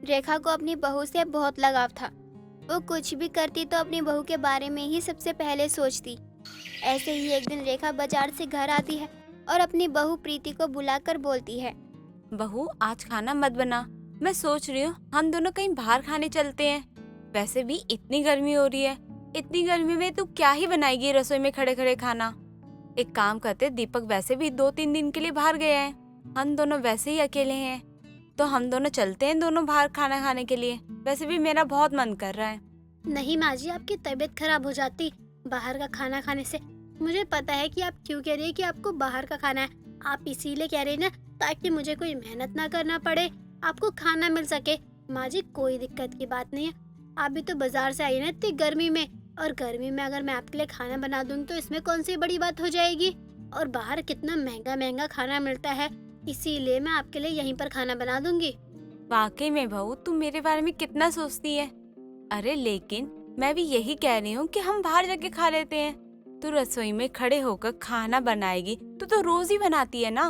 रेखा को अपनी बहू से बहुत लगाव था। वो कुछ भी करती तो अपनी बहू के बारे में ही सबसे पहले सोचती। ऐसे ही एक दिन रेखा बाजार से घर आती है और अपनी बहू प्रीति को बुलाकर बोलती है, बहू आज खाना मत बना, मैं सोच रही हूँ हम दोनों कहीं बाहर खाने चलते हैं। वैसे भी इतनी गर्मी हो रही है, इतनी गर्मी में तू क्या ही बनाएगी रसोई में खड़े खड़े खाना। एक काम करते, दीपक वैसे भी 2-3 दिन के लिए बाहर गया है, हम दोनों वैसे ही अकेले हैं, तो हम दोनों चलते हैं दोनों बाहर खाना खाने के लिए। वैसे भी मेरा बहुत मन कर रहा है। नहीं माँ जी, आपकी तबीयत खराब हो जाती बाहर का खाना खाने से। मुझे पता है कि आप क्यों कह रही है कि आपको बाहर का खाना है। आप इसीलिए कह रही ना ताकि मुझे कोई मेहनत ना करना पड़े, आपको खाना मिल सके। माँ जी कोई दिक्कत की बात नहीं है। आप भी तो बाजार से आई ना इतनी गर्मी में, और गर्मी में अगर मैं आपके लिए खाना बना दूंगी तो इसमें कौन सी बड़ी बात हो जाएगी। और बाहर कितना महंगा महंगा खाना मिलता है, इसीलिए मैं आपके लिए यहीं पर खाना बना दूंगी। वाकई में बहू तू मेरे बारे में कितना सोचती है। अरे लेकिन मैं भी यही कह रही हूँ कि हम बाहर जाके खा लेते हैं। तू रसोई में खड़े होकर खाना बनाएगी तो रोज ही बनाती है ना,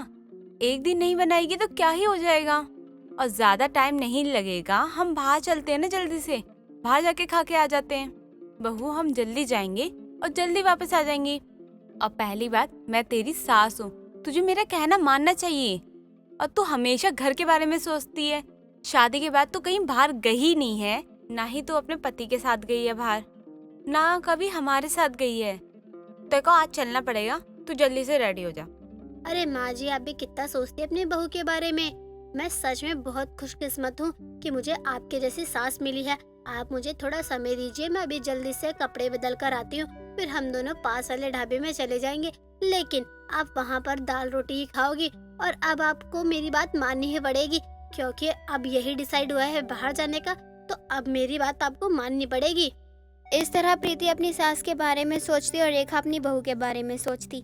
एक दिन नहीं बनाएगी तो क्या ही हो जाएगा। और ज्यादा टाइम नहीं लगेगा, हम बाहर चलते हैं ना, जल्दी से बाहर जाके खा के आ जाते हैं। बहू हम जल्दी जाएंगे और जल्दी वापस आ जाएंगे। और पहली बात, मैं तेरी सास हूँ, तुझे मेरा कहना मानना चाहिए। और तू हमेशा घर के बारे में सोचती है। शादी के बाद तो कहीं बाहर गई नहीं है, ना ही तो अपने पति के साथ गई है बाहर, ना कभी हमारे साथ गई है। तेरे को आज चलना पड़ेगा, तू जल्दी से रेडी हो जा। अरे माँ जी आप भी कितना सोचती है अपनी बहू के बारे में। मैं सच में बहुत खुशकिस्मत हूँ कि मुझे आपके जैसी सास मिली है। आप मुझे थोड़ा समय दीजिए, मैं अभी जल्दी से कपड़े बदल कर आती हूँ, फिर हम दोनों पास वाले ढाबे में चले जाएंगे। लेकिन आप वहाँ पर दाल रोटी ही खाओगी, और अब आपको मेरी बात माननी ही पड़ेगी, क्योंकि अब यही डिसाइड हुआ है बाहर जाने का, तो अब मेरी बात आपको माननी पड़ेगी। इस तरह प्रीति अपनी सास के बारे में सोचती और रेखा अपनी बहू के बारे में सोचती।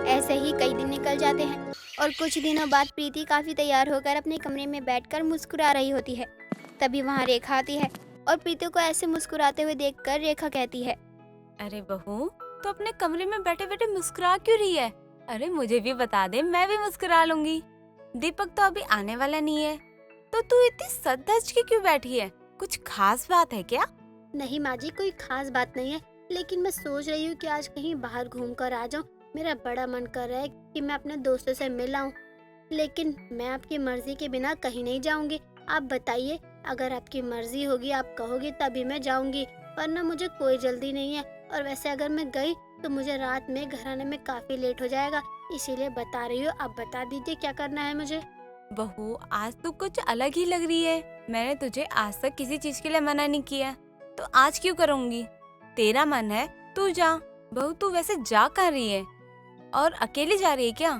ऐसे ही कई दिन निकल जाते हैं और कुछ दिनों बाद प्रीति काफी तैयार होकर अपने कमरे में बैठकर मुस्कुरा रही होती है। तभी वहाँ रेखा आती है और प्रीति को ऐसे मुस्कुराते हुए देखकर रेखा कहती है, अरे बहू तो अपने कमरे में बैठे बैठे मुस्कुरा क्यों रही है? अरे मुझे भी बता दे, मैं भी मुस्कुरा लूंगी। दीपक तो अभी आने वाला नहीं है, तो तू इतनी सज-धज के क्यों बैठी है? कुछ खास बात है क्या? नहीं माँ जी कोई खास बात नहीं है, लेकिन मैं सोच रही हूँ कि आज कहीं बाहर घूम कर आ जाऊँ। मेरा बड़ा मन कर रहा है कि मैं अपने दोस्तों से मिल आऊँ, लेकिन मैं आपकी मर्जी के बिना कहीं नहीं जाऊँगी। आप बताइए, अगर आपकी मर्जी होगी, आप कहोगी तभी मैं जाऊँगी, वरना मुझे कोई जल्दी नहीं है। और वैसे अगर मैं गई तो मुझे रात में घर आने में काफी लेट हो जाएगा, इसीलिए बता रही हूँ। आप बता दीजिए क्या करना है मुझे। बहू आज तू कुछ अलग ही लग रही है। मैंने तुझे आज तक किसी चीज के लिए मना नहीं किया, तो आज क्यों करूँगी? तेरा मन है तू जा। बहू तू वैसे जा कर रही है और अकेली जा रही है क्या?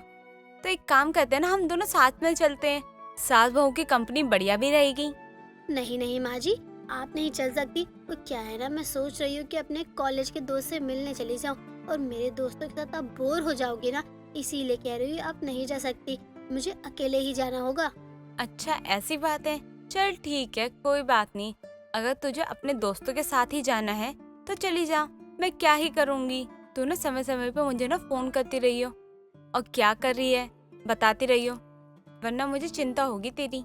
तो एक काम करते हैं ना, हम दोनों साथ में चलते हैं, सास बहू की कंपनी बढ़िया भी रहेगी। नहीं नहीं माँ जी, आप नहीं चल सकती। वो क्या है ना, मैं सोच रही हूँ कि अपने कॉलेज के दोस्त से मिलने चली जाऊँ, और मेरे दोस्तों के साथ आप बोर हो जाओगी ना, इसीलिए कह रही हूँ आप नहीं जा सकती, मुझे अकेले ही जाना होगा। अच्छा ऐसी बात है, चल ठीक है कोई बात नहीं। अगर तुझे अपने दोस्तों के साथ ही जाना है तो चली जा, मैं क्या ही करूँगी। तू ना समय समय पे मुझे ना फोन करती रही हो, और क्या कर रही है बताती रही हो, वरना मुझे चिंता होगी तेरी।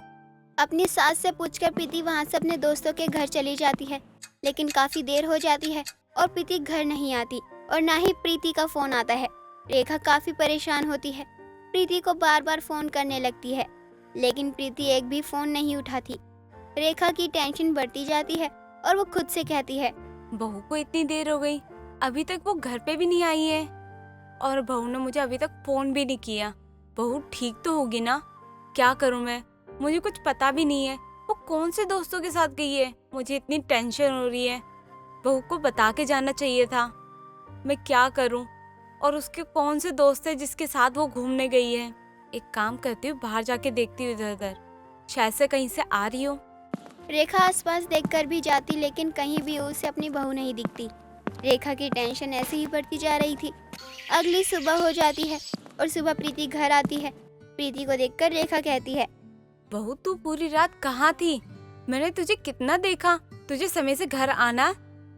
अपनी सास से पूछकर प्रीति वहाँ से अपने दोस्तों के घर चली जाती है। लेकिन काफी देर हो जाती है और प्रीति घर नहीं आती और ना ही प्रीति का फोन आता है। रेखा काफी परेशान होती है, प्रीति को बार बार फोन करने लगती है, लेकिन प्रीति एक भी फोन नहीं उठाती। रेखा की टेंशन बढ़ती जाती है और वो खुद से कहती है, बहू को इतनी देर हो गई, अभी तक वो घर पे भी नहीं आई है, और बहू ने मुझे अभी तक फोन भी नहीं किया। बहू ठीक तो होगी ना? क्या करूं मैं, मुझे कुछ पता भी नहीं है वो कौन से दोस्तों के साथ गई है। मुझे इतनी टेंशन हो रही है, बहू को बता के जाना चाहिए था। मैं क्या करूं, और उसके कौन से दोस्त है जिसके साथ वो घूमने गई है। एक काम करती हूँ, बाहर जाके देखती हूँ इधर उधर, शायद से कहीं से आ रही हो। रेखा आसपास देखकर भी जाती, लेकिन कहीं भी उसे अपनी बहू नहीं दिखती। रेखा की टेंशन ऐसे ही बढ़ती जा रही थी। अगली सुबह हो जाती है और सुबह प्रीति घर आती है। प्रीति को देखकर रेखा कहती है, बहू तू पूरी रात कहाँ थी? मैंने तुझे कितना देखा। तुझे समय से घर आना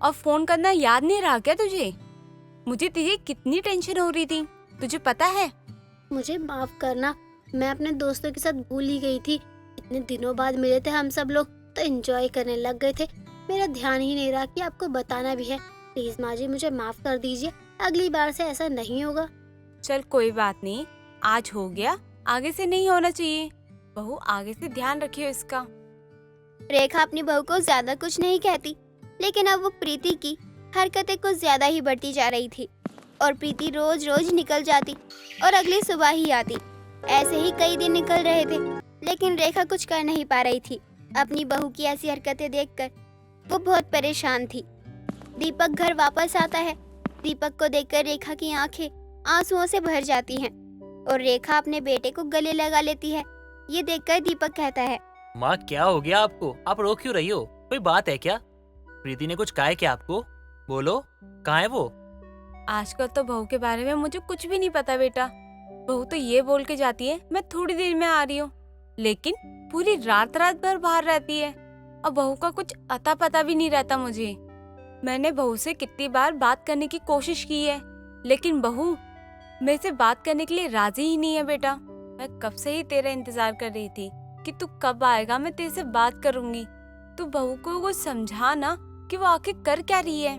और फोन करना याद नहीं रहा क्या तुझे? मुझे तुझे कितनी टेंशन हो रही थी, तुझे पता है? मुझे माफ करना, मैं अपने दोस्तों के साथ भूल ही गई थी। इतने दिनों बाद मिले थे हम सब लोग, तो एंजॉय करने लग गए थे। मेरा ध्यान ही नहीं रहा कि आपको बताना भी है। प्लीज माँ जी मुझे माफ कर दीजिए, अगली बार से ऐसा नहीं होगा। चल कोई बात नहीं, आज हो गया, आगे से नहीं होना चाहिए। बहू आगे से ध्यान रखियो इसका। रेखा अपनी बहू को ज्यादा कुछ नहीं कहती, लेकिन अब वो प्रीति की हरकतें कुछ ज्यादा ही बढ़ती जा रही थी और प्रीति रोज रोज निकल जाती और अगली सुबह ही आती। ऐसे ही कई दिन निकल रहे थे, लेकिन रेखा कुछ कर नहीं पा रही थी। अपनी बहू की ऐसी हरकतें देखकर वो बहुत परेशान थी। दीपक घर वापस आता है। दीपक को देखकर रेखा की आंखें आंसुओं से भर जाती हैं और रेखा अपने बेटे को गले लगा लेती है। ये देखकर दीपक कहता है, माँ क्या हो गया आपको? आप रो क्यों रही हो? कोई बात है क्या? प्रीति ने कुछ कहा है क्या आपको? बोलो, कहाँ है वो? आजकल तो बहू के बारे में मुझे कुछ भी नहीं पता बेटा। बहू तो ये बोल के जाती है मैं थोड़ी देर में आ रही हूँ, लेकिन पूरी रात रात भर बाहर रहती है और बहू का कुछ अता पता भी नहीं रहता मुझे। मैंने बहू से कितनी बार बात करने की कोशिश की है, लेकिन बहू मेरे से बात करने के लिए राजी ही नहीं है बेटा। मैं कब से ही तेरा इंतजार कर रही थी कि तू कब आएगा, मैं तेरे से बात करूंगी। तू बहू को वो समझा ना कि वो आखिर कर क्या रही है।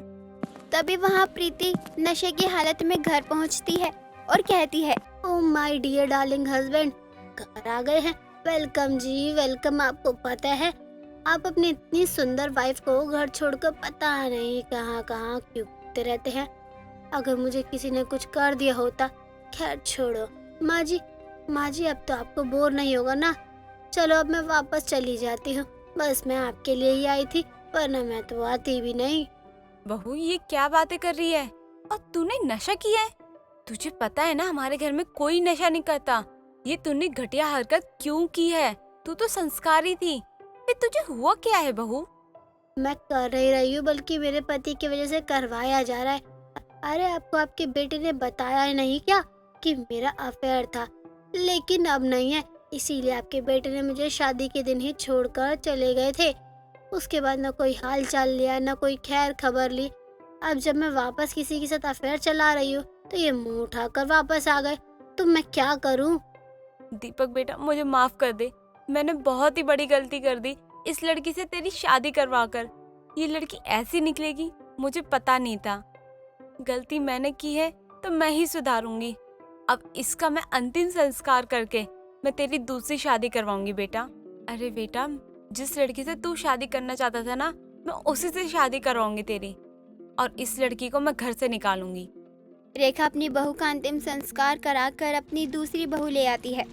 तभी वहाँ प्रीति नशे की हालत में घर पहुँचती है और कहती है, oh my dear darling husband, घर आ गए हैं। वेलकम जी वेलकम। आपको पता है आप अपनी इतनी सुंदर वाइफ को घर छोड़कर पता नहीं कहाँ कहाँ क्यों घूमते रहते हैं। अगर मुझे किसी ने कुछ कर दिया होता, खैर छोड़ो। माँ जी अब तो आपको बोर नहीं होगा ना? चलो अब मैं वापस चली जाती हूँ। बस मैं आपके लिए ही आई थी, वरना मैं तो आती भी नहीं। बहू ये क्या बातें कर रही है? और तूने नशा किया है? तुझे पता है ना हमारे घर में कोई नशा नहीं करता। ये तूने घटिया हरकत क्यों की है? तू तो संस्कारी थी, फिर तुझे हुआ क्या है बहू? मैं कर नहीं रही हूँ, बल्कि मेरे पति की वजह से करवाया जा रहा है। अरे आपको आपके बेटे ने बताया ही नहीं क्या कि मेरा अफेयर था? लेकिन अब नहीं है, इसीलिए आपके बेटे ने मुझे शादी के दिन ही छोड़कर चले गए थे। उसके बाद न कोई हाल चाल लिया, न कोई खैर खबर ली। अब जब मैं वापस किसी के साथ अफेयर चला रही हूँ तो ये मुंह उठाकर वापस आ गए। तो मैं क्या करूँ? दीपक बेटा मुझे माफ कर दे, मैंने बहुत ही बड़ी गलती कर दी इस लड़की से तेरी शादी करवा कर। ये लड़की ऐसी निकलेगी मुझे पता नहीं था। गलती मैंने की है तो मैं ही सुधारूंगी। अब इसका मैं अंतिम संस्कार करके मैं तेरी दूसरी शादी करवाऊंगी बेटा। अरे बेटा जिस लड़की से तू शादी करना चाहता था ना, मैं उसी से शादी करवाऊंगी तेरी, और इस लड़की को मैं घर से निकालूंगी। रेखा अपनी बहू का अंतिम संस्कार कराकर अपनी दूसरी बहू ले आती है,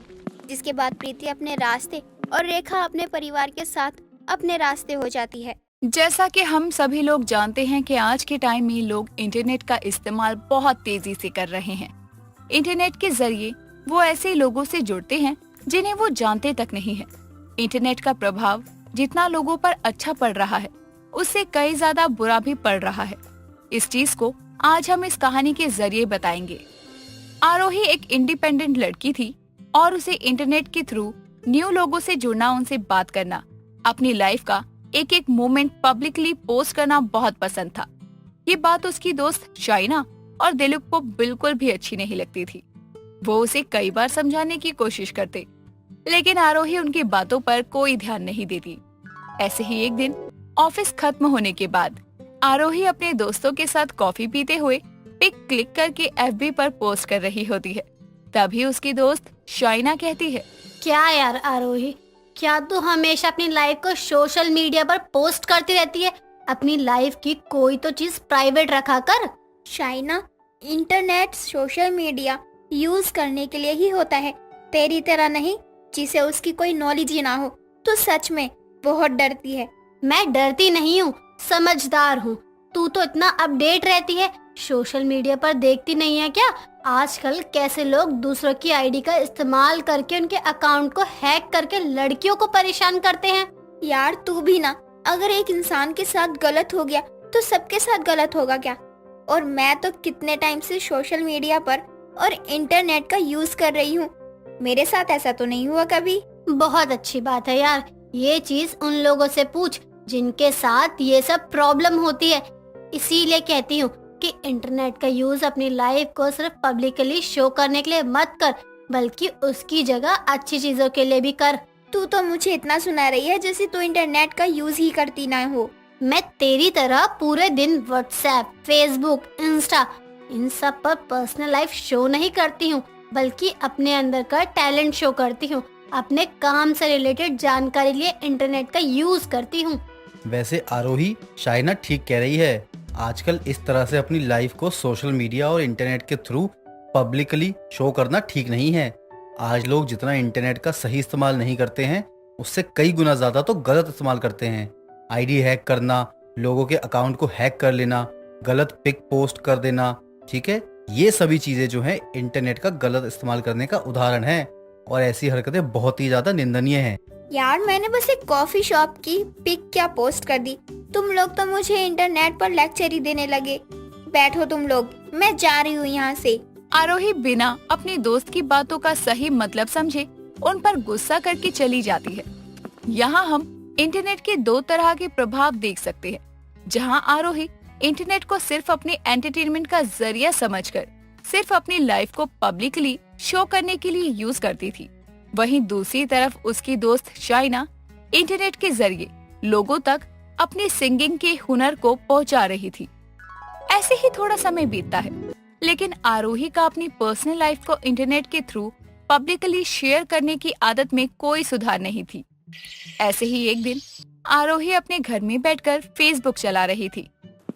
जिसके बाद प्रीति अपने रास्ते और रेखा अपने परिवार के साथ अपने रास्ते हो जाती है। जैसा कि हम सभी लोग जानते हैं कि आज के टाइम में लोग इंटरनेट का इस्तेमाल बहुत तेजी से कर रहे हैं। इंटरनेट के जरिए वो ऐसे लोगों से जुड़ते हैं जिन्हें वो जानते तक नहीं है। इंटरनेट का प्रभाव जितना लोगों पर अच्छा पड़ रहा है, उससे कई ज्यादा बुरा भी पड़ रहा है। इस चीज को आज हम इस कहानी के जरिए बताएंगे। आरोही एक इंडिपेंडेंट लड़की थी और उसे इंटरनेट के थ्रू न्यू लोगों से जुड़ना, उनसे बात करना, अपनी लाइफ का एक एक मोमेंट पब्लिकली पोस्ट करना बहुत पसंद था। ये बात उसकी दोस्त शाइना और दिलीप को बिल्कुल भी अच्छी नहीं लगती थी। वो उसे कई बार समझाने की कोशिश करते, लेकिन आरोही उनकी बातों पर कोई ध्यान नहीं देती। ऐसे ही एक दिन ऑफिस खत्म होने के बाद आरोही अपने दोस्तों के साथ कॉफी पीते हुए पिक क्लिक करके FB पर पोस्ट कर रही होती है। तभी उसकी दोस्त शाइना कहती है, क्या यार आरोही, क्या तू हमेशा अपनी लाइफ को सोशल मीडिया पर पोस्ट करती रहती है? अपनी लाइफ की कोई तो चीज प्राइवेट रखा कर। Shaina, internet social media use करने के लिए ही होता है, तेरी तरह नहीं जिसे उसकी कोई नॉलेज ही ना हो। तू सच में बहुत डरती है। मैं डरती नहीं हूँ, समझदार हूँ। तू तो इतना अपडेट रहती है, सोशल मीडिया पर देखती नहीं है क्या आजकल कैसे लोग दूसरों की आईडी का इस्तेमाल करके उनके अकाउंट को हैक करके लड़कियों को परेशान करते हैं। यार तू भी ना, अगर एक इंसान के साथ गलत हो गया तो सबके साथ गलत होगा क्या? और मैं तो कितने टाइम से सोशल मीडिया पर और इंटरनेट का यूज कर रही हूँ, मेरे साथ ऐसा तो नहीं हुआ कभी। बहुत अच्छी बात है यार, ये चीज उन लोगों से पूछ जिनके साथ ये सब प्रॉब्लम होती है। इसीलिए कहती हूँ कि इंटरनेट का यूज अपनी लाइफ को सिर्फ पब्लिकली शो करने के लिए मत कर, बल्कि उसकी जगह अच्छी चीजों के लिए भी कर। तू तो मुझे इतना सुना रही है जैसे तू इंटरनेट का यूज ही करती ना हो। मैं तेरी तरह पूरे दिन व्हाट्सएप, फेसबुक, इंस्टा इन सब पर पर्सनल लाइफ शो नहीं करती हूँ, बल्कि अपने अंदर का टैलेंट शो करती हूँ। अपने काम से रिलेटेड जानकारी लिए इंटरनेट का यूज करती हूँ। वैसे आरोही, शाइना ठीक कह रही है। आजकल इस तरह से अपनी लाइफ को सोशल मीडिया और इंटरनेट के थ्रू पब्लिकली शो करना ठीक नहीं है। आज लोग जितना इंटरनेट का सही इस्तेमाल नहीं करते हैं, उससे कई गुना ज्यादा तो गलत इस्तेमाल करते हैं। आईडी हैक करना, लोगों के अकाउंट को हैक कर लेना, गलत पिक पोस्ट कर देना, ठीक है, ये सभी चीजें जो हैं इंटरनेट का गलत इस्तेमाल करने का उदाहरण है और ऐसी हरकतें बहुत ही ज्यादा निंदनीय हैं। यार मैंने बस एक कॉफी शॉप की पिक क्या पोस्ट कर दी, तुम लोग तो मुझे इंटरनेट पर लेक्चर ही देने लगे। बैठो तुम लोग, मैं जा रही हूँ यहाँ से। आरोही बिना अपने दोस्त की बातों का सही मतलब समझे उन पर गुस्सा करके चली जाती है। यहाँ हम इंटरनेट के दो तरह के प्रभाव देख सकते हैं। जहाँ आरोही इंटरनेट को सिर्फ अपने एंटरटेनमेंट का जरिया समझकर सिर्फ अपनी लाइफ को पब्लिकली शो करने के लिए यूज करती थी, वहीं दूसरी तरफ उसकी दोस्त शाइना इंटरनेट के जरिए लोगों तक अपने सिंगिंग के हुनर को पहुंचा रही थी। ऐसे ही थोड़ा समय बीतता है, लेकिन आरोही का अपनी पर्सनल लाइफ को इंटरनेट के थ्रू पब्लिकली शेयर करने की आदत में कोई सुधार नहीं थी। ऐसे ही एक दिन आरोही अपने घर में बैठकर फेसबुक चला रही थी।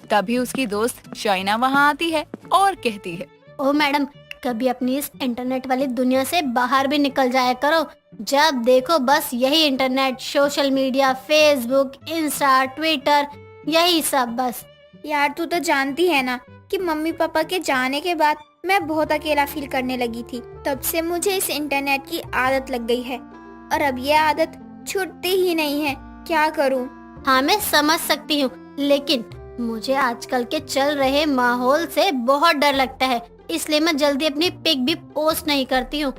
तभी उसकी दोस्त शाइना वहाँ आती है और कहती है, ओ मैडम, कभी अपनी इस इंटरनेट वाली दुनिया से बाहर भी निकल जाया करो। जब देखो बस यही internet, social media, Facebook, Insta, Twitter, यही सब बस। यार तू तो जानती है ना कि मम्मी पापा के जाने के बाद मैं बहुत अकेला फील करने लगी थी। तब से मुझे इस इंटरनेट की आदत लग गई है और अब ये आदत छूटती ही नहीं है। क्या करूं? हाँ मैं समझ सकती हूँ, लेकिन मुझे आजकल के चल रहे माहौल से बहुत डर लगता है, इसलिए मैं जल्दी अपनी पिक भी पोस्ट नहीं करती हूँ।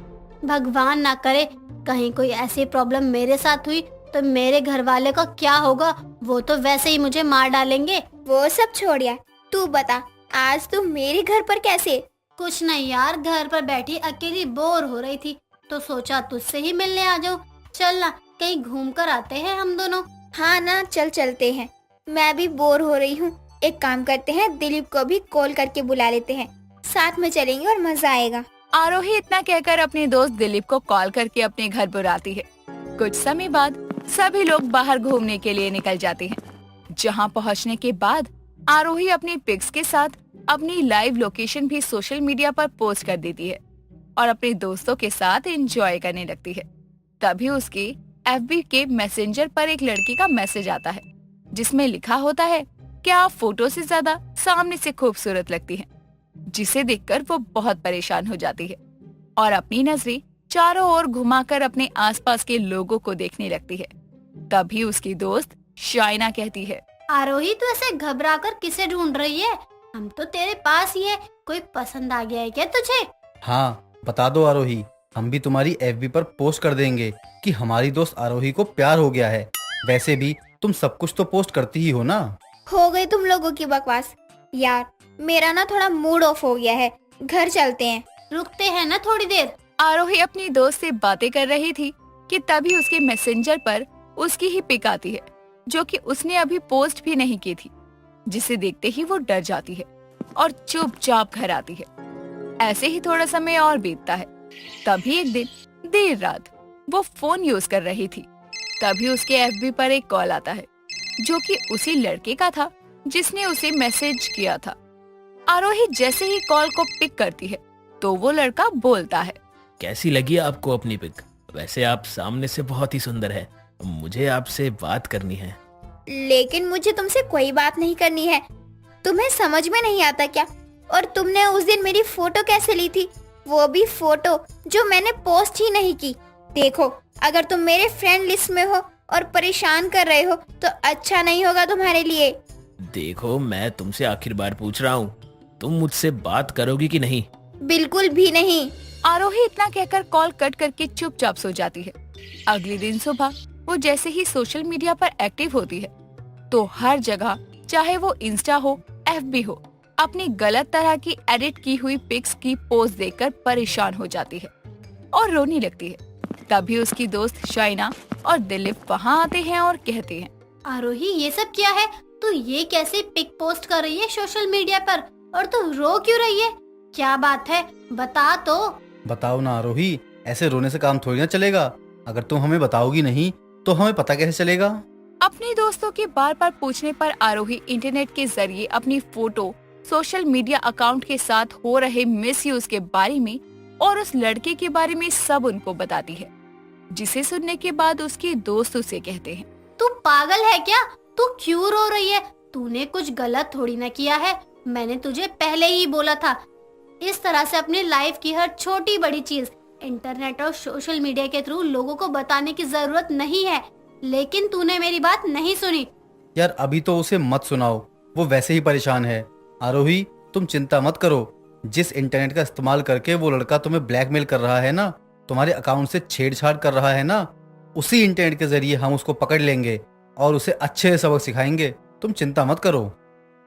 भगवान ना करे कहीं कोई ऐसी प्रॉब्लम मेरे साथ हुई तो मेरे घर वाले का क्या होगा, वो तो वैसे ही मुझे मार डालेंगे। वो सब छोड़ यार, तू बता आज तू मेरे घर पर कैसे? कुछ नहीं यार, घर पर बैठी अकेली बोर हो रही थी तो सोचा तुझसे ही मिलने आ जाऊं। चल ना कहीं घूम कर आते हैं हम दोनों। हाँ ना, चल चलते हैं। मैं भी बोर हो रही हूँ। एक काम करते हैं, दिलीप को भी कॉल करके बुला लेते हैं, साथ में चलेंगे और मजा आएगा। आरोही इतना कहकर अपने दोस्त दिलीप को कॉल करके अपने घर बुलाती है। कुछ समय बाद सभी लोग बाहर घूमने के लिए निकल जाते हैं। जहाँ पहुँचने के बाद आरोही अपनी पिक्स के साथ अपनी लाइव लोकेशन भी सोशल मीडिया पर पोस्ट कर देती है और अपने दोस्तों के साथ एंजॉय करने लगती है। तभी उसके FB के मैसेंजर पर एक लड़की का मैसेज आता है, जिसमें लिखा होता है कि आप फोटो से ज्यादा सामने से खूबसूरत लगती हैं। जिसे देखकर वो बहुत परेशान हो जाती है और अपनी नजरें चारों ओर घुमाकर अपने आसपास के लोगों को देखने लगती है। तभी उसकी दोस्त शाइना कहती है, आरोही तू ऐसे घबरा कर किसे ढूंढ रही है? हम तो तेरे पास ही है, कोई पसंद आ गया है क्या तुझे? हाँ बता दो आरोही, हम भी तुम्हारी FB पर पोस्ट कर देंगे कि हमारी दोस्त आरोही को प्यार हो गया है। वैसे भी तुम सब कुछ तो पोस्ट करती ही हो ना। हो गई तुम लोगों की बकवास। यार मेरा ना थोड़ा मूड ऑफ हो गया है, घर चलते हैं। रुकते हैं ना थोड़ी देर। आरोही अपनी दोस्त से बातें कर रही थी कि तभी उसके मैसेंजर पर उसकी ही पिक आती है, जो कि उसने अभी पोस्ट भी नहीं की थी। जिसे देखते ही वो डर जाती है और चुपचाप घर आती है। ऐसे ही थोड़ा समय और बीतता है। तभी एक दिन देर रात वो फोन यूज कर रही थी। तभी उसके FB पर एक कॉल आता है, जो कि उसी लड़के का था जिसने उसे मैसेज किया था। आरोही जैसे ही कॉल को पिक करती है तो वो लड़का बोलता है, कैसी लगी आपको अपनी पिक? वैसे आप सामने से बहुत ही सुंदर है, मुझे आपसे बात करनी है। लेकिन मुझे तुमसे कोई बात नहीं करनी है। तुम्हें समझ में नहीं आता क्या? और तुमने उस दिन मेरी फोटो कैसे ली थी? वो भी फोटो जो मैंने पोस्ट ही नहीं की। देखो, अगर तुम मेरे फ्रेंड लिस्ट में हो और परेशान कर रहे हो तो अच्छा नहीं होगा तुम्हारे लिए। देखो मैं तुमसे आखिर बार पूछ रहा हूँ, तुम मुझसे बात करोगी कि नहीं? बिल्कुल भी नहीं। आरोही इतना कहकर कॉल कट करके चुपचाप सो जाती है। अगले दिन सुबह वो जैसे ही सोशल मीडिया पर एक्टिव होती है तो हर जगह, चाहे वो इंस्टा हो, FB हो, अपनी गलत तरह की एडिट की हुई पिक्स की पोस्ट देखकर परेशान हो जाती है और रोने लगती है। तभी उसकी दोस्त शाइना और दिलीप वहाँ आते हैं और कहते हैं, आरोही ये सब क्या है? तू ये कैसे पिक पोस्ट कर रही है सोशल मीडिया पर और तू रो क्यों रही है? क्या बात है, बता तो। बताओ ना आरोही, ऐसे रोने से काम थोड़ी ना चलेगा। अगर तुम हमें बताओगी नहीं तो हमें पता कैसे चलेगा? अपने दोस्तों के बार बार पूछने पर आरोही इंटरनेट के जरिए अपनी फोटो सोशल मीडिया अकाउंट के साथ हो रहे मिसयूज के बारे में और उस लड़के के बारे में सब उनको बताती है, जिसे सुनने के बाद उसके दोस्त उसे कहते हैं, तू पागल है क्या? तू क्यों रो रही है? तूने कुछ गलत थोड़ी ना किया है। मैंने तुझे पहले ही बोला था, इस तरह से अपनी लाइफ की हर छोटी बड़ी चीज इंटरनेट और सोशल मीडिया के थ्रू लोगों को बताने की जरूरत नहीं है, लेकिन तूने मेरी बात नहीं सुनी। यार अभी तो उसे मत सुनाओ, वो वैसे ही परेशान है। आरोही तुम चिंता मत करो, जिस इंटरनेट का इस्तेमाल करके वो लड़का तुम्हें ब्लैकमेल कर रहा है ना, तुम्हारे अकाउंट से छेड़छाड़ कर रहा है ना, उसी इंटरनेट के जरिए हम उसको पकड़ लेंगे और उसे अच्छे सबक सिखाएंगे। तुम चिंता मत करो।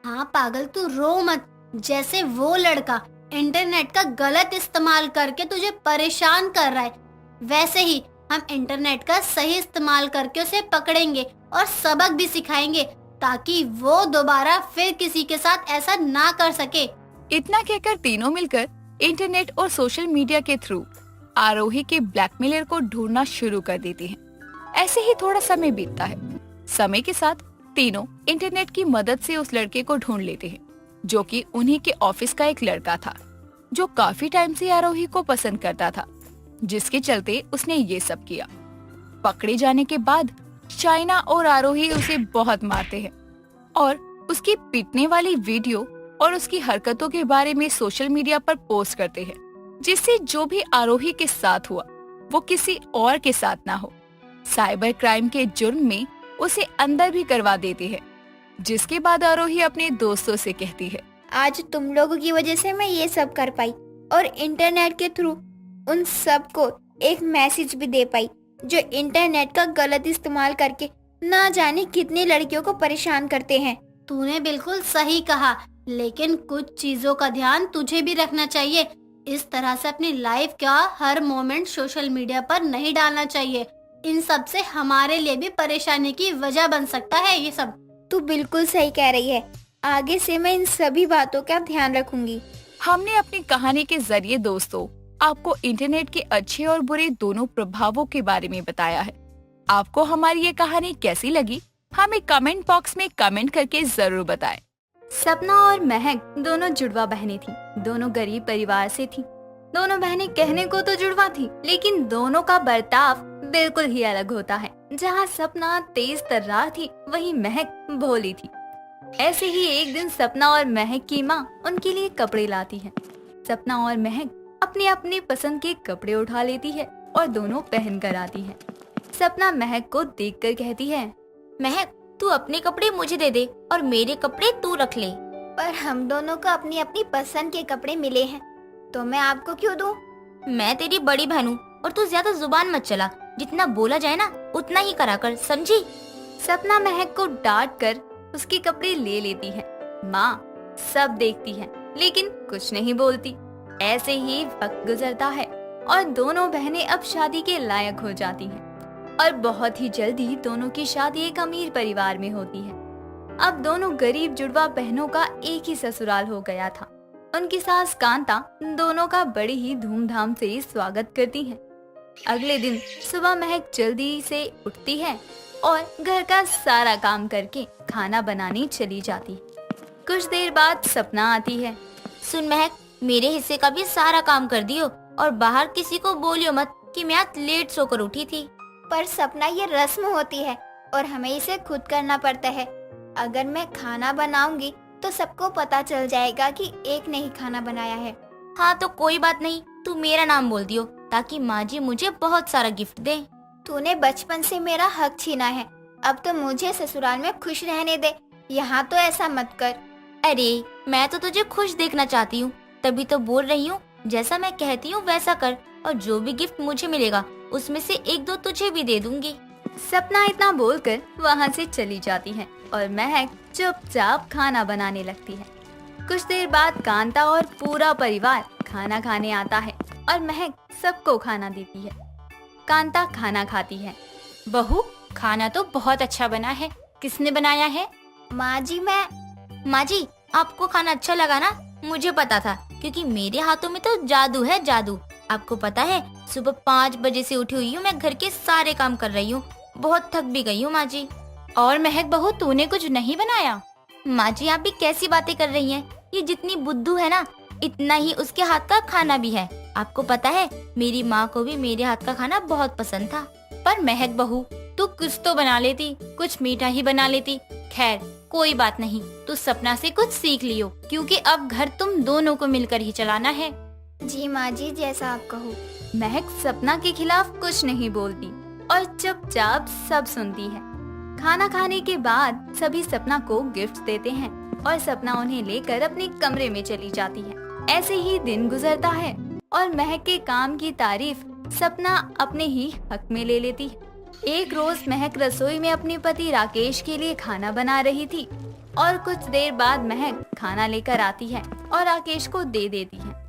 हाँ पागल, तू रो मत। जैसे वो लड़का इंटरनेट का गलत इस्तेमाल करके तुझे परेशान कर रहा है, वैसे ही हम इंटरनेट का सही इस्तेमाल करके उसे पकड़ेंगे और सबक भी सिखाएंगे, ताकि वो दोबारा फिर किसी के साथ ऐसा ना कर सके। इतना कहकर तीनों मिलकर इंटरनेट और सोशल मीडिया के थ्रू आरोही के ब्लैकमेलर को ढूंढना शुरू कर देती हैं। ऐसे ही थोड़ा समय बीतता है। समय के साथ तीनों इंटरनेट की मदद से उस लड़के को ढूंढ लेते हैं, जो कि उन्हीं के ऑफिस का एक लड़का था, जो काफी टाइम से आरोही को पसंद करता था, जिसके चलते उसने ये सब किया। पकड़े जाने के बाद शाइना और आरोही उसे बहुत मारते हैं और उसकी पीटने वाली वीडियो और उसकी हरकतों के बारे में सोशल मीडिया पर पोस्ट करते हैं, जिससे जो भी आरोही के साथ हुआ वो किसी और के साथ ना हो। साइबर क्राइम के जुर्म में उसे अंदर भी करवा देते हैं, जिसके बाद आरोही अपने दोस्तों से कहती है, आज तुम लोगों की वजह से मैं ये सब कर पाई और इंटरनेट के थ्रू उन सब को एक मैसेज भी दे पाई, जो इंटरनेट का गलत इस्तेमाल करके ना जाने कितनी लड़कियों को परेशान करते हैं। तूने बिल्कुल सही कहा, लेकिन कुछ चीजों का ध्यान तुझे भी रखना चाहिए। इस तरह से अपनी लाइफ का हर मोमेंट सोशल मीडिया पर नहीं डालना चाहिए। इन सब से हमारे लिए भी परेशानी की वजह बन सकता है ये सब। तू बिल्कुल सही कह रही है, आगे से मैं इन सभी बातों का ध्यान रखूंगी। हमने अपनी कहानी के जरिए दोस्तों आपको इंटरनेट के अच्छे और बुरे दोनों प्रभावों के बारे में बताया है। आपको हमारी ये कहानी कैसी लगी, हमें कमेंट बॉक्स में कमेंट करके जरूर बताएं। सपना और महक दोनों जुड़वा बहनें थीं। दोनों गरीब परिवार से थीं। दोनों बहनें कहने को तो जुड़वा थीं, लेकिन दोनों का बर्ताव बिल्कुल ही अलग होता है। जहाँ सपना तेज तर्रार थी, वहीं महक भोली थी। ऐसे ही एक दिन सपना और महक की माँ उनके लिए कपड़े लाती है। सपना और महक अपने अपने पसंद के कपड़े उठा लेती है और दोनों पहन कर आती है। सपना महक को देखकर कहती है, महक तू अपने कपड़े मुझे दे दे और मेरे कपड़े तू रख ले। पर हम दोनों को अपनी अपनी पसंद के कपड़े मिले हैं, तो मैं आपको क्यों दूं? मैं तेरी बड़ी बहन हूँ और तू ज्यादा जुबान मत चला। जितना बोला जाए ना उतना ही करा कर, समझी? सपना महक को डांट कर उसके कपड़े ले लेती है। माँ सब देखती है, लेकिन कुछ नहीं बोलती। ऐसे ही वक्त गुजरता है और दोनों बहनें अब शादी के लायक हो जाती हैं और बहुत ही जल्दी दोनों की शादी एक अमीर परिवार में होती है। अब दोनों गरीब जुड़वा बहनों का एक ही ससुराल हो गया था। उनकी सास कांता दोनों का बड़ी ही धूमधाम से स्वागत करती है। अगले दिन सुबह महक जल्दी से उठती है और घर का सारा काम करके खाना बनाने चली जाती है। कुछ देर बाद सपना आती है। सुन महक, मेरे हिस्से का भी सारा काम कर दियो और बाहर किसी को बोलियो मत कि मैं आज लेट सोकर उठी थी। पर सपना, ये रस्म होती है और हमें इसे खुद करना पड़ता है। अगर मैं खाना बनाऊंगी तो सबको पता चल जाएगा कि एक ने ही खाना बनाया है। हाँ तो कोई बात नहीं, तू मेरा नाम बोल दियो ताकि माँ जी मुझे बहुत सारा गिफ्ट दे। तूने बचपन से मेरा हक छीना है, अब तो मुझे ससुराल में खुश रहने दे। यहाँ तो ऐसा मत कर। अरे मैं तो तुझे खुश देखना चाहती हूँ, तभी तो बोल रही हूँ। जैसा मैं कहती हूँ वैसा कर और जो भी गिफ्ट मुझे मिलेगा उसमें से एक दो तुझे भी दे दूंगी। सपना इतना बोलकर वहाँ से चली जाती है और महक चुपचाप खाना बनाने लगती है। कुछ देर बाद कांता और पूरा परिवार खाना खाने आता है और महक सबको खाना देती है। कांता खाना खाती है। बहू, खाना तो बहुत अच्छा बना है, किसने बनाया है? माँ जी आपको खाना अच्छा लगा ना? मुझे पता था, क्योंकि मेरे हाथों में तो जादू है, जादू। आपको पता है, सुबह 5 बजे से उठी हुई हूँ, मैं घर के सारे काम कर रही हूँ, बहुत थक भी गई हूँ माँ जी। और महक बहू, तूने कुछ नहीं बनाया? माँ जी आप भी कैसी बातें कर रही हैं? ये जितनी बुद्धू है ना, इतना ही उसके हाथ का खाना भी है। आपको पता है, मेरी माँ को भी मेरे हाथ का खाना बहुत पसंद था। पर महक बहू, तू कुछ तो बना लेती, कुछ मीठा ही बना लेती। खैर कोई बात नहीं, तू सपना से कुछ सीख लियो, क्योंकि अब घर तुम दोनों को मिलकर ही चलाना है। जी माँ जी, जैसा आप कहो। महक सपना के खिलाफ कुछ नहीं बोलती और चुपचाप सब सुनती है। खाना खाने के बाद सभी सपना को गिफ्ट देते हैं और सपना उन्हें लेकर अपने कमरे में चली जाती है। ऐसे ही दिन गुजरता है और महक के काम की तारीफ सपना अपने ही हक में ले लेती है। एक रोज महक रसोई में अपने पति राकेश के लिए खाना बना रही थी और कुछ देर बाद महक खाना लेकर आती है और राकेश को दे देती है।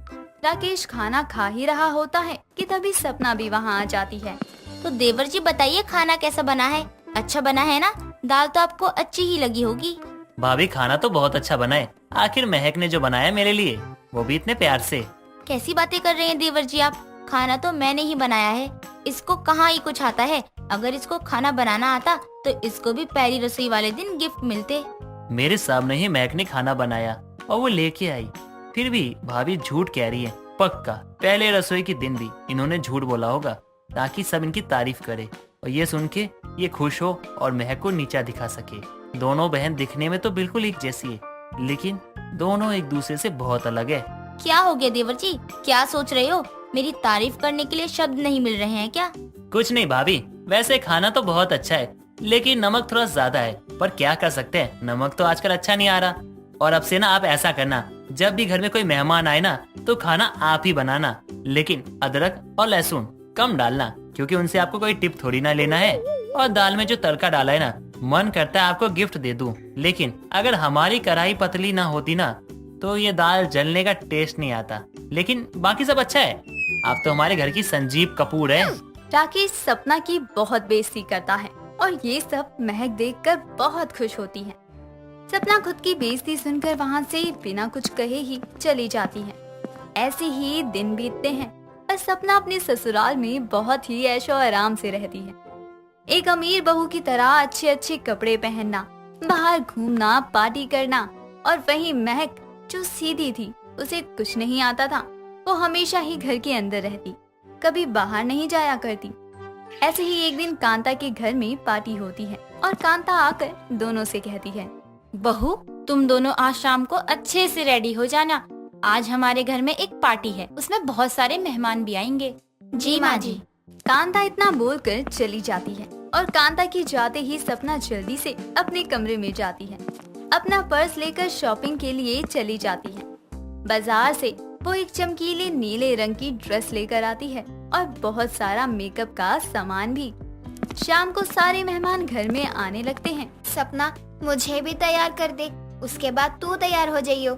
राकेश खाना खा ही रहा होता है कि तभी सपना भी वहाँ आ जाती है। तो देवर जी बताइए, खाना कैसा बना है? अच्छा बना है ना? दाल तो आपको अच्छी ही लगी होगी। भाभी खाना तो बहुत अच्छा बना है, आखिर महक ने जो बनाया मेरे लिए, वो भी इतने प्यार से। कैसी बातें कर रहे हैं देवर जी आप? खाना तो मैंने ही बनाया है, इसको कहाँ ही कुछ आता है। अगर इसको खाना बनाना आता तो इसको भी पहली रसोई वाले दिन गिफ्ट मिलते। मेरे सामने ही महक ने खाना बनाया और वो लेके आई, फिर भी भाभी झूठ कह रही है। पक्का पहले रसोई के दिन भी इन्होंने झूठ बोला होगा ताकि सब इनकी तारीफ करे और ये सुन के ये खुश हो और महक को नीचा दिखा सके। दोनों बहन दिखने में तो बिल्कुल एक जैसी है, लेकिन दोनों एक दूसरे से बहुत अलग है। क्या हो गया देवर जी, क्या सोच रहे हो? मेरी तारीफ करने के लिए शब्द नहीं मिल रहे हैं क्या? कुछ नहीं भाभी, वैसे खाना तो बहुत अच्छा है, लेकिन नमक थोड़ा ज्यादा है, पर क्या कर सकते हैं, नमक तो आजकल अच्छा नहीं आ रहा। और अब से ना आप ऐसा करना, जब भी घर में कोई मेहमान आए ना तो खाना आप ही बनाना, लेकिन अदरक और लहसुन कम डालना, क्योंकि उनसे आपको कोई टिप थोड़ी ना लेना है। और दाल में जो तड़का डाला है ना, मन करता है आपको गिफ्ट दे दूं, लेकिन अगर हमारी कढ़ाई पतली ना होती ना तो ये दाल जलने का टेस्ट नहीं आता। लेकिन बाकी सब अच्छा है, आप तो हमारे घर की संजीव कपूर है। राकेश सपना की बहुत बेइज्जती करता है और ये सब महक देखकर बहुत खुश होती है। सपना खुद की बेइज्जती सुनकर वहाँ से बिना कुछ कहे ही चली जाती है। ऐसे ही दिन बीतते हैं और सपना अपने ससुराल में बहुत ही ऐशो आराम से रहती है। एक अमीर बहू की तरह अच्छे अच्छे कपड़े पहनना, बाहर घूमना, पार्टी करना। और वहीं महक जो सीधी थी, उसे कुछ नहीं आता था, वो हमेशा ही घर के अंदर रहती, कभी बाहर नहीं जाया करती। ऐसे ही एक दिन कांता के घर में पार्टी होती है और कांता आकर दोनों से कहती है, बहू तुम दोनों आज शाम को अच्छे से रेडी हो जाना, आज हमारे घर में एक पार्टी है, उसमें बहुत सारे मेहमान भी आएंगे। जी माँ जी। कांता इतना बोलकर चली जाती है और कांता की जाते ही सपना जल्दी से अपने कमरे में जाती है। अपना पर्स लेकर शॉपिंग के लिए चली जाती है। बाजार से वो एक चमकीले नीले रंग की ड्रेस लेकर आती है और बहुत सारा मेकअप का सामान भी। शाम को सारे मेहमान घर में आने लगते हैं। सपना, मुझे भी तैयार कर दे, उसके बाद तू तैयार हो जाइयो।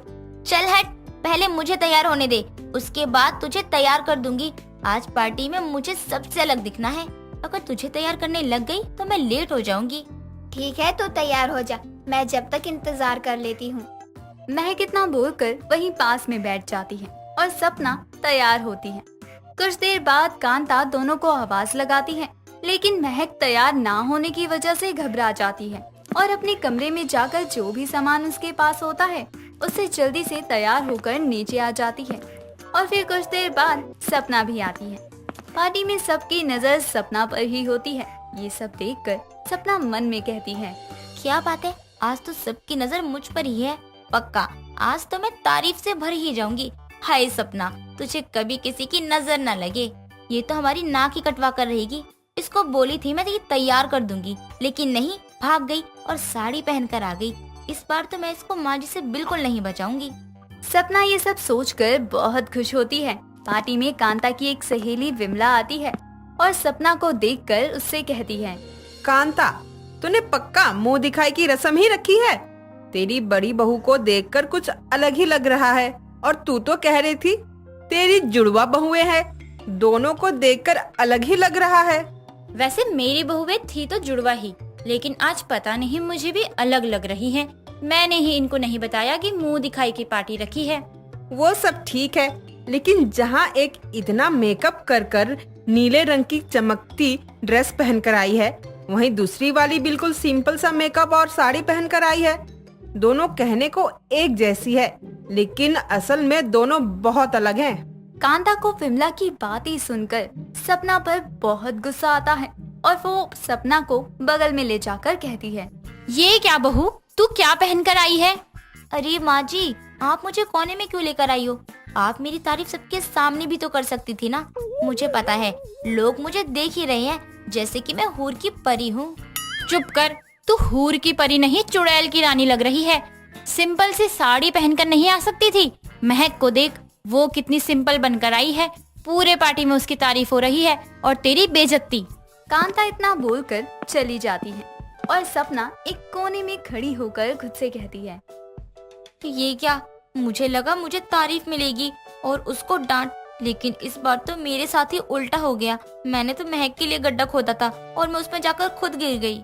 चल हट, पहले मुझे तैयार होने दे, उसके बाद तुझे तैयार कर दूंगी। आज पार्टी में मुझे सबसे अलग दिखना है, अगर तुझे तैयार करने लग गई तो मैं लेट हो जाऊंगी। ठीक है, तो तैयार हो जा, मैं जब तक इंतजार कर लेती हूँ। महक इतना बोलकर वहीं पास में बैठ जाती है और सपना तैयार होती है। कुछ देर बाद कांता दोनों को आवाज लगाती है, लेकिन महक तैयार ना होने की वजह से घबरा जाती है और अपने कमरे में जाकर जो भी सामान उसके पास होता है उससे जल्दी से तैयार होकर नीचे आ जाती है। और फिर कुछ देर बाद सपना भी आती है। पार्टी में सबकी नजर सपना पर ही होती है। ये सब देखकर सपना मन में कहती है, क्या बात है, आज तो सबकी नजर मुझ पर ही है, पक्का आज तो मैं तारीफ से भर ही जाऊंगी। हाय सपना, तुझे कभी किसी की नजर न लगे, ये तो हमारी नाक ही कटवा कर रहेगी। इसको बोली थी मैं ये तैयार कर दूंगी, लेकिन नहीं, भाग गई और साड़ी पहनकर आ गई। इस बार तो मैं इसको माँ जी से बिल्कुल नहीं बचाऊंगी। सपना ये सब सोचकर बहुत खुश होती है। पार्टी में कांता की एक सहेली विमला आती है और सपना को देखकर उससे कहती है, कांता, तूने पक्का मुंह दिखाई की रस्म ही रखी है। तेरी बड़ी बहू को देखकर कुछ अलग ही लग रहा है, और तू तो कह रही थी तेरी जुड़वा बहुएं हैं। दोनों को देखकर अलग ही लग रहा है। वैसे मेरी बहुएं थी तो जुड़वा ही, लेकिन आज पता नहीं मुझे भी अलग लग रही हैं। मैंने ही इनको नहीं बताया कि मुंह दिखाई की पार्टी रखी है। वो सब ठीक है, लेकिन जहाँ एक इतना मेकअप कर कर नीले रंग की चमकती ड्रेस पहनकर आई है, वहीं दूसरी वाली बिल्कुल सिंपल सा मेकअप और साड़ी पहनकर आई है। दोनों कहने को एक जैसी है, लेकिन असल में दोनों बहुत अलग हैं। कांता को विमला की बातें सुनकर सपना पर बहुत गुस्सा आता है और वो सपना को बगल में ले जाकर कहती है, ये क्या बहू, तू क्या पहनकर आई है? अरे माँ जी, आप मुझे कोने में क्यों लेकर आई हो? आप मेरी तारीफ सबके सामने भी तो कर सकती थी ना। मुझे पता है लोग मुझे देख ही रहे हैं जैसे कि मैं हूर की परी हूँ। चुप कर, तू हूर की परी नहीं चुड़ैल की रानी लग रही है। सिंपल सी साड़ी पहनकर नहीं आ सकती थी? महक को देख, वो कितनी सिंपल बनकर आई है। पूरे पार्टी में उसकी तारीफ हो रही है और तेरी बेइज्जती। कांता इतना बोलकर चली जाती है और सपना एक कोने में खड़ी होकर खुद से कहती है, ये क्या, मुझे लगा मुझे तारीफ मिलेगी और उसको डांट, लेकिन इस बार तो मेरे साथ ही उल्टा हो गया। मैंने तो महक के लिए गड्ढा खोदा था और मैं उसमें जाकर खुद गिर गई।